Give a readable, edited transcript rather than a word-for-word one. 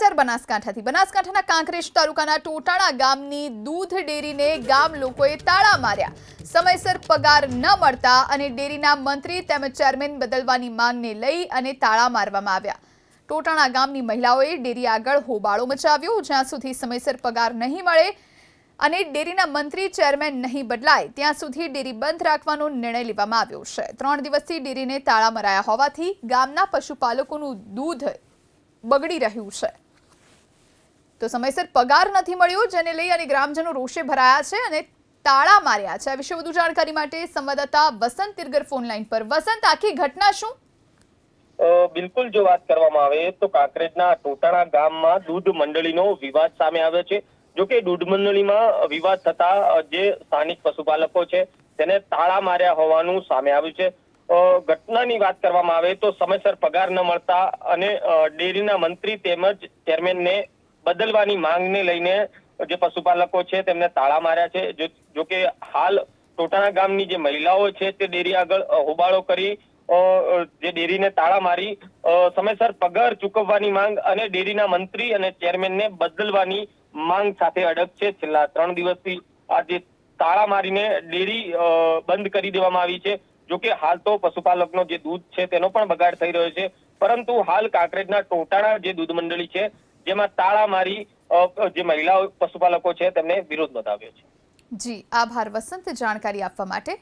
સમાચાર બનાસકાંઠાના કાંકરેજ તાલુકાના ટોટાણા ગામની દૂધ ડેરીને ગામ લોકોએ તાળા માર્યા. સમયસર પગાર ન મળતા અને ડેરીના મંત્રી તેમજ ચેરમેન બદલવાની માંગને લઈ અને તાળા મારવામાં આવ્યા. ટોટાણા ગામની મહિલાઓએ ડેરી આગળ હોબાળો મચાવ્યો. જ્યાં સુધી સમયસર પગાર નહીં મળે અને ડેરીના મંત્રી ચેરમેન નહીં બદલાય ત્યાં સુધી ડેરી બંધ રાખવાનો નિર્ણય લેવામાં આવ્યો છે. 3 દિવસથી ડેરીને તાળા મરાયા હોવાથી ગામના પશુપાલકોનું દૂધ બગડી રહ્યું છે. તો સમયસર પગાર નથી મળ્યો, જેને લઈ અને ગ્રામજનો રોષે ભરાયા છે અને તાળા માર્યા છે. આ વિશે વધુ જાણકારી માટે સંવાદદાતા વસંત તિરગર ફોન લાઈન પર. વસંત, આખી ઘટના શું? બિલકુલ, જો વાત કરવામાં આવે તો કાંકરેજના ટોટાણા ગામમાં દૂધ મંડળીનો વિવાદ સામે આવ્યો છે. જો કે દૂધ મંડળીમાં વિવાદ થતા જે સ્થાનિક પશુપાલકો છે તેને તાળા માર્યા હોવાનું સામે આવ્યું છે. ઘટનાની વાત કરવામાં આવે તો સમયસર પગાર ન મળતા અને ડેરીના મંત્રી તેમજ ચેરમેનને બદલવાની માંગને લઈને જે પશુપાલકો છે તેમને તાળા માર્યા છે. જો કે હાલ ટોટાણા ગામની જે મહિલાઓ છે તે ડેરી આગળ હોબાળો કરી જે ડેરીને તાળા મારી સમયસર પગાર ચૂકવવાની માંગ અને ડેરીના મંત્રી અને ચેરમેનને બદલવાની માંગ સાથે અડગ છે. છેલ્લા 3 દિવસથી આ જે તાળા મારીને ડેરી બંધ કરી દેવામાં આવી છે. જો કે હાલ તો પશુપાલકનો જે દૂધ છે તેનો પણ બગાડ થઈ રહ્યો છે, પરંતુ હાલ કાંકરેજના ટોટાણા જે દૂધ મંડળી છે જેમાં તાળા મારી જે મહિલાઓ પશુપાલકો છે તેમને વિરોધ બતાવ્યો છે. જી, આભાર વસંત જાણકારી આપવા માટે.